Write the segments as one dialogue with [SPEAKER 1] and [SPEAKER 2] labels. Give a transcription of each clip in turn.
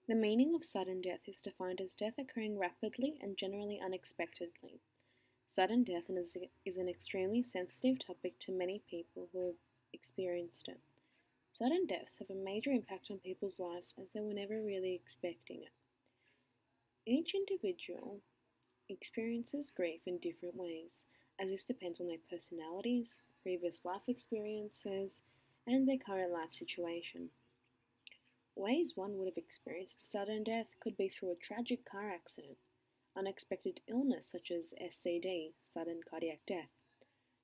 [SPEAKER 1] The meaning of sudden death is defined as death occurring rapidly and generally unexpectedly. Sudden death is an extremely sensitive topic to many people who have experienced it. Sudden deaths have a major impact on people's lives as they were never really expecting it. Each individual experiences grief in different ways, as this depends on their personalities, previous life experiences, and their current life situation. Ways one would have experienced a sudden death could be through a tragic car accident, unexpected illness such as SCD, sudden cardiac death,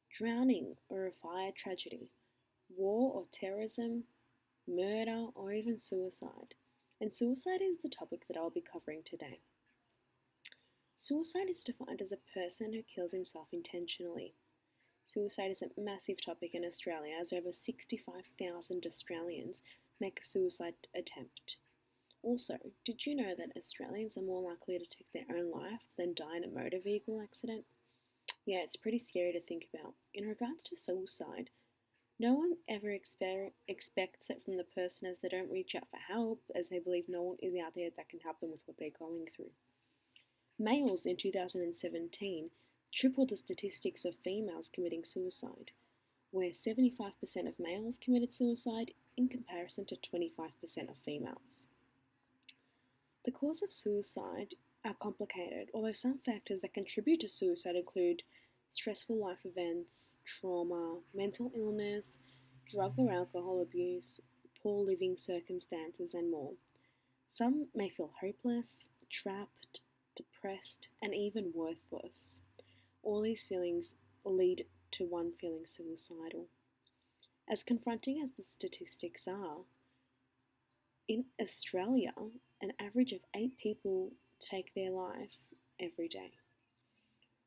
[SPEAKER 1] drowning or a fire tragedy, war or terrorism, murder, or even suicide. And suicide is the topic that I'll be covering today. Suicide is defined as a person who kills himself intentionally. Suicide is a massive topic in Australia as over 65,000 Australians make a suicide attempt. Also, did you know that Australians are more likely to take their own life than die in a motor vehicle accident? Yeah, it's pretty scary to think about. In regards to suicide, no one ever expects it from the person as they don't reach out for help, as they believe no one is out there that can help them with what they're going through. Males in 2017 tripled the statistics of females committing suicide, where 75% of males committed suicide in comparison to 25% of females. The cause of suicide are complicated, although some factors that contribute to suicide include stressful life events, trauma, mental illness, drug or alcohol abuse, poor living circumstances, and more. Some may feel hopeless, trapped, depressed, and even worthless. All these feelings lead to one feeling suicidal. As confronting as the statistics are, in Australia, an average of 8 people take their life every day.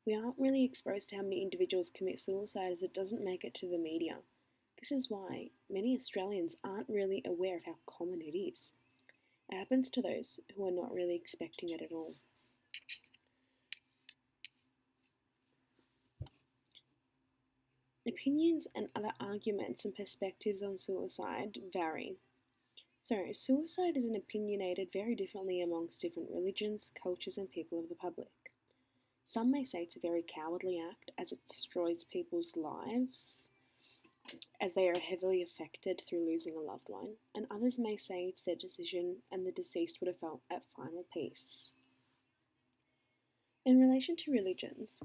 [SPEAKER 1] We aren't really exposed to how many individuals commit suicide as it doesn't make it to the media. This is why many Australians aren't really aware of how common it is. It happens to those who are not really expecting it at all. Opinions and other arguments and perspectives on suicide vary. So, suicide is opinionated very differently amongst different religions, cultures, and people of the public. Some may say it's a very cowardly act as it destroys people's lives, as they are heavily affected through losing a loved one, and others may say it's their decision and the deceased would have felt at final peace. In relation to religions,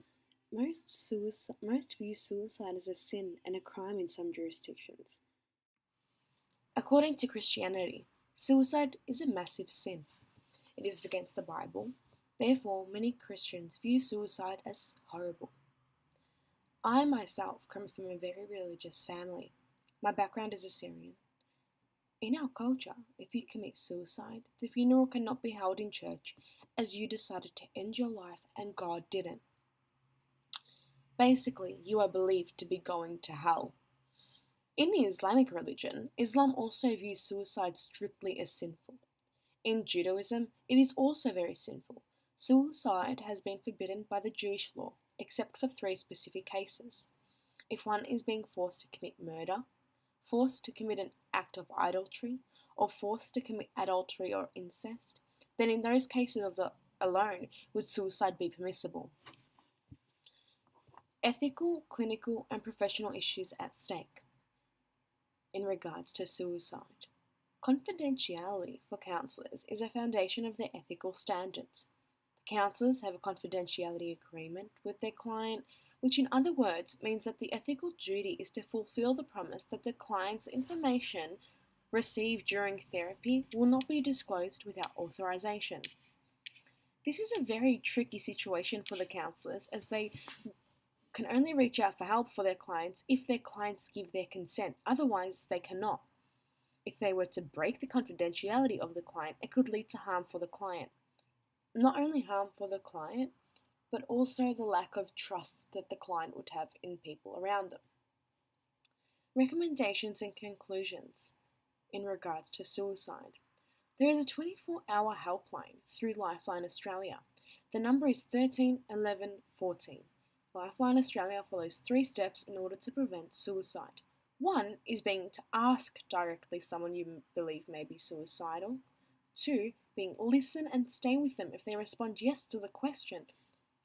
[SPEAKER 1] most view suicide as a sin and a crime in some jurisdictions. According to Christianity, suicide is a massive sin. It is against the Bible. Therefore, many Christians view suicide as horrible. I myself come from a very religious family. My background is Assyrian. In our culture, if you commit suicide, the funeral cannot be held in church as you decided to end your life and God didn't. Basically, you are believed to be going to hell. In the Islamic religion, Islam also views suicide strictly as sinful. In Judaism, it is also very sinful. Suicide has been forbidden by the Jewish law, except for 3 specific cases. If one is being forced to commit murder, forced to commit an act of adultery, or forced to commit adultery or incest, then in those cases alone would suicide be permissible. Ethical, clinical, and professional issues at stake in regards to suicide. Confidentiality for counsellors is a foundation of their ethical standards. The counsellors have a confidentiality agreement with their client, which in other words means that the ethical duty is to fulfill the promise that the client's information received during therapy will not be disclosed without authorization. This is a very tricky situation for the counsellors as they can only reach out for help for their clients if their clients give their consent, otherwise they cannot. If they were to break the confidentiality of the client, it could lead to harm for the client. Not only harm for the client, but also the lack of trust that the client would have in people around them. Recommendations and conclusions in regards to suicide. There is a 24-hour helpline through Lifeline Australia. The number is 13 11 14. Lifeline Australia follows 3 steps in order to prevent suicide. One is being to ask directly someone you believe may be suicidal. 2. Being listen and stay with them if they respond yes to the question.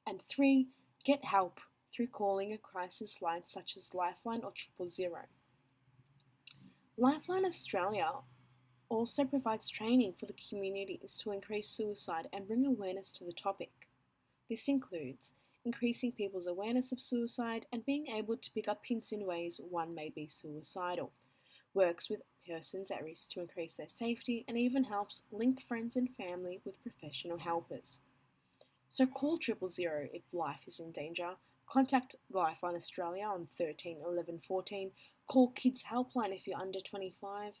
[SPEAKER 1] And 3. Get help through calling a crisis line such as Lifeline or 000. Lifeline Australia also provides training for the communities to increase suicide and bring awareness to the topic. This includes increasing people's awareness of suicide and being able to pick up hints in ways one may be suicidal, works with persons at risk to increase their safety, and even helps link friends and family with professional helpers. So call 000 if life is in danger, contact Lifeline Australia on 13 11 14, call Kids Helpline if you're under 25,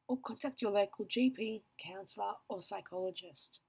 [SPEAKER 1] or contact your local GP, counsellor or psychologist.